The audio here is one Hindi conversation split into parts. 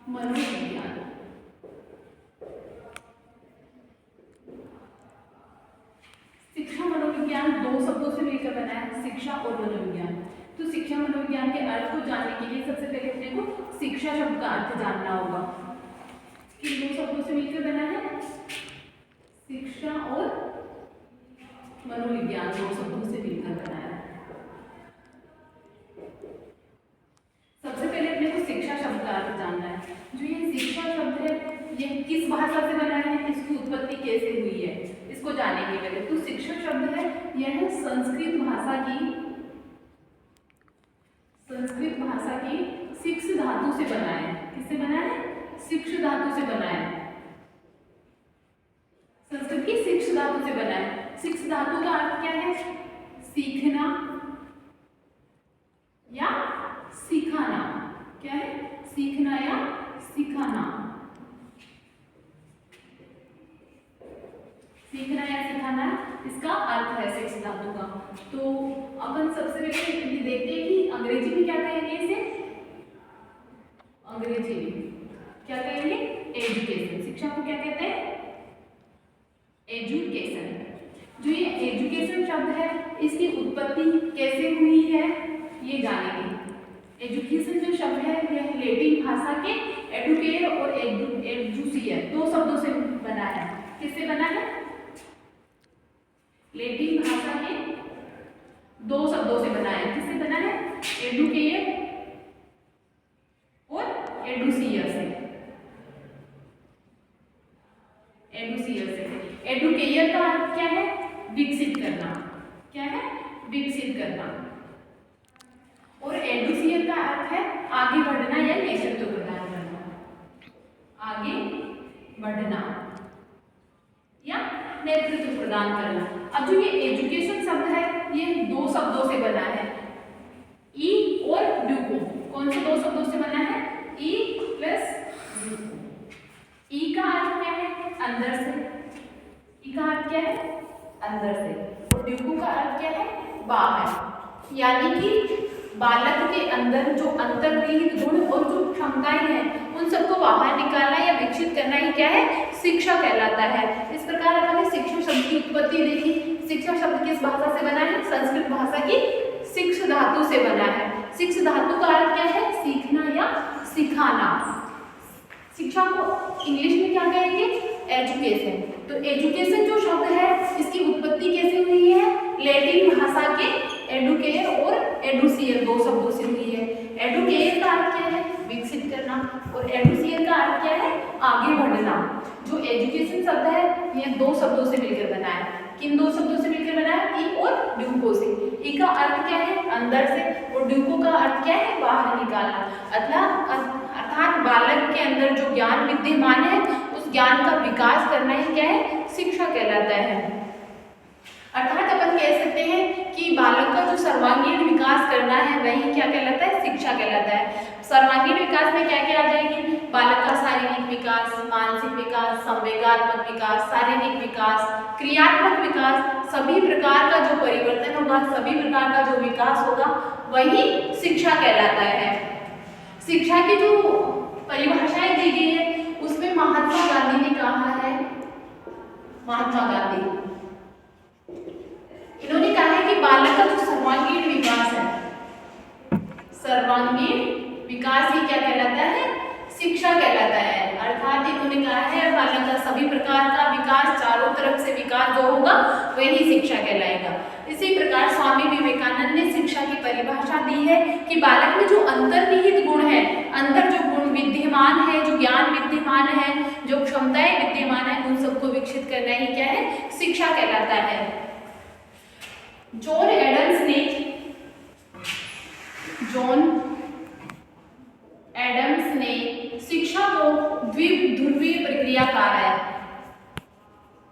मनोविज्ञान। शिक्षा मनोविज्ञान दो शब्दों से मिलकर बना है, शिक्षा और मनोविज्ञान। तो शिक्षा मनोविज्ञान के अर्थ को जानने के लिए सबसे पहले अपने को शिक्षा शब्द का अर्थ जानना होगा। किन दो शब्दों से मिलकर बना है? शिक्षा और मनोविज्ञान दो शब्दों से मिलकर बना है। सबसे पहले अपने को शिक्षा शब्द का अर्थ जानना है। जो ये शिक्षा शब्द है ये किस भाषा से बना है, इसकी उत्पत्ति कैसे हुई है, इसको जानेंगे पहले। तो शिक्षक शब्द है यह संस्कृत भाषा की शिक्ष धातु से बना है। किससे बना है? शिक्ष धातु से बना है। संस्कृत की शिक्ष धातु से बना है। शिक्ष धातु का अर्थ क्या है? सीखना या सिखाना। क्या है? सीखना या सिखाना। सीखना या सिखाना इसका अर्थ है शिक्ष धातु का। तो अपन सबसे पहले ये देखते हैं कि अंग्रेजी में क्या कहेंगे इसे। अंग्रेजी में क्या कहेंगे? एजुकेशन। शिक्षा को क्या कहते हैं? एजुकेशन। जो ये एजुकेशन शब्द है इसकी उत्पत्ति कैसे हुई है ये जानेंगे। एजुकेशन जो शब्द है यह लैटिन भाषा के एडुकेयर और एडुसियर दो शब्दों से बना है। किससे बना है? लैटिन भाषा के दो शब्दों से बना है। किससे बना है? एडुकेयर और एडुसियर से। एडुसियर से। एडुकेयर का अर्थ क्या है? विकसित करना। क्या है? विकसित करना। और एडुसियर का अर्थ है आगे बढ़ना या नेतृत्व प्रदान करना। आगे बढ़ना या नेतृत्व प्रदान करना। अब जो ये एजुकेशन शब्द है ये दो शब्दों से बना है, ई और ड्यूको। कौन से दो शब्दों से बना है? E plus ड्यूको। ई का अर्थ क्या है? अंदर से। ई का अर्थ क्या है? अंदर से। और ड्यूको का अर्थ क्या है? बाहर। यानी कि बालक के अंदर जो अंतर्निहित गुण और जो क्षमताएं हैं उन सबको बाहर निकालना या विकसित करना ही क्या है? शिक्षा कहलाता है। इस प्रकार हमने शिक्षा शब्द की उत्पत्ति देखी। शिक्षा शब्द किस भाषा से बना है? संस्कृत भाषा की शिक्ष धातु से बना है। शिक्ष धातु का अर्थ क्या है? सीखना या सिखाना। शिक्षा को इंग्लिश में क्या कहेंगे? एजुकेशन। तो एजुकेशन जो शब्द है इसकी उत्पत्ति कैसे हुई है? लैटिन भाषा के एडुकेयर और एडुसियर दो शब्दों से हुई है। एडुकेयर का अर्थ क्या है? विकसित करना। और एडुसियर का अर्थ क्या है? आगे बढ़ना। जो एजुकेशन शब्द है यह दो शब्दों से मिलकर बना है। किन दो शब्दों से मिलकर बना है? ई और ड्यूको से। ई का अर्थ क्या है? अंदर से। और ड्यूको का अर्थ क्या है? बाहर निकालना। अर्थात बालक के अंदर जो ज्ञान विद्यमान है उस ज्ञान का विकास करना ही क्या है? शिक्षा कहलाता है। अर्थात अपन कह सकते हैं कि बालक का जो सर्वांगीण विकास करना है वही क्या कहलाता है? शिक्षा कहलाता है। सर्वांगीण विकास में क्या क्या आ जाएगी? बालक का शारीरिक विकास, मानसिक विकास, संवेगात्मक विकास, शारीरिक विकास, क्रियात्मक विकास, सभी प्रकार का जो परिवर्तन होगा, सभी प्रकार का जो विकास होगा वही शिक्षा कहलाता है। शिक्षा की जो परिभाषाएं दी गई है उसमें महात्मा गांधी ने कहा है, महात्मा गांधी इन्होंने कहा है कि बालक का जो सर्वांगीण विकास है, सर्वांगीण विकास ही क्या कहलाता है? शिक्षा कहलाता है। अर्थात इन्होंने कहा है बालक का सभी प्रकार का विकास, चारों तरफ से विकास जो होगा वही शिक्षा कहलाएगा। इसी प्रकार स्वामी विवेकानंद ने शिक्षा की परिभाषा दी है कि बालक में जो अंतर्निहित गुण है, अंदर जो गुण विद्यमान है, जो ज्ञान विद्यमान है, जो क्षमताएं विद्यमान है, उन सबको विकसित करना ही क्या है? शिक्षा कहलाता है। जॉन एडम्स ने शिक्षा को द्विध्रुवीय प्रक्रिया कहा है।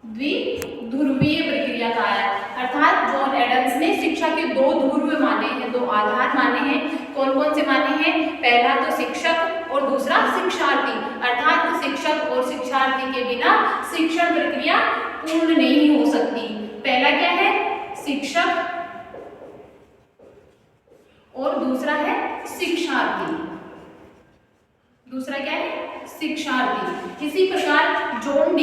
द्विध्रुवीय प्रक्रिया कहा है। अर्थात जॉन एडम्स ने शिक्षा के दो ध्रुव माने हैं, दो आधार माने हैं। कौन कौन से माने हैं? पहला तो शिक्षक और दूसरा शिक्षार्थी। अर्थात शिक्षक और शिक्षार्थी के बिना शिक्षण प्रक्रिया पूर्ण नहीं हो सकती। पहला क्या है? शिक्षक और दूसरा है शिक्षार्थी। दूसरा क्या है? शिक्षार्थी। इसी प्रकार जॉन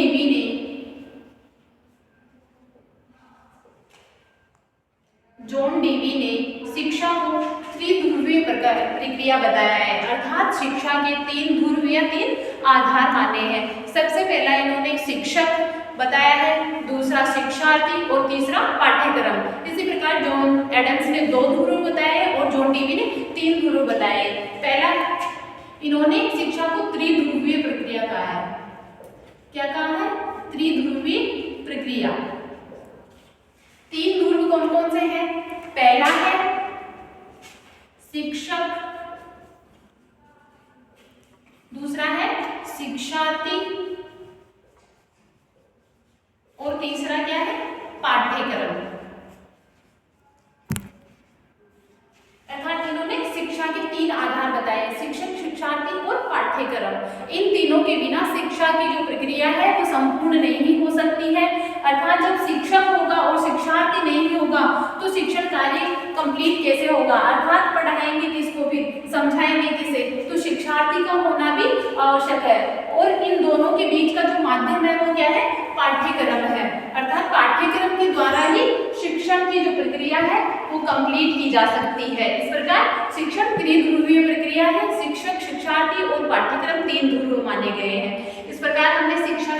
डीवी ने शिक्षा को त्रिध्रुवीय प्रक्रिया बताया है, अर्थात शिक्षा के 3 ध्रुव या 3 आधार माने हैं। सबसे पहला इन्होंने शिक्षक बताया है, दूसरा शिक्षार्थी और तीसरा पाठ्यक्रम। इसी प्रकार जॉन एडम्स ने 2 ध्रुव बताए और जॉन डीवी ने 3 ध्रुव बताए। पहला इन्होंने शिक्षा को त्रिध्रुवीय प्रक्रिया कहा है। क्या कहा है? त्रिध्रुवीय प्रक्रिया। 3 ध्रुव कौन कौन से हैं? पहला है शिक्षक, दूसरा है शिक्षार्थी और तीसरा क्या है? पाठ्यक्रम। अर्थात इन्होंने शिक्षा के 3 आधार बताए, शिक्षक, शिक्षार्थी और पाठ्यक्रम। इन तीनों के बिना शिक्षा की जो प्रक्रिया है वो संपूर्ण नहीं हो सकती है। अर्थात जब शिक्षक होगा और शिक्षार्थी नहीं होगा तो शिक्षण कार्य कंप्लीट कैसे होगा? अर्थात पढ़ाएंगे किसको, भी समझाएंगे किसे? तो शिक्षार्थी का होना भी आवश्यक है। और इन दोनों के बीच का जो माध्यम है वो क्या है? पाठ्यक्रम है। अर्थात पाठ्यक्रम के द्वारा ही शिक्षण की जो प्रक्रिया है वो कंप्लीट की जा सकती है। इस प्रकार शिक्षण त्रिध्रुवीय प्रक्रिया है। शिक्षक, शिक्षार्थी और पाठ्यक्रम 3 ध्रुव माने गए हैं। इस प्रकार हमने शिक्षा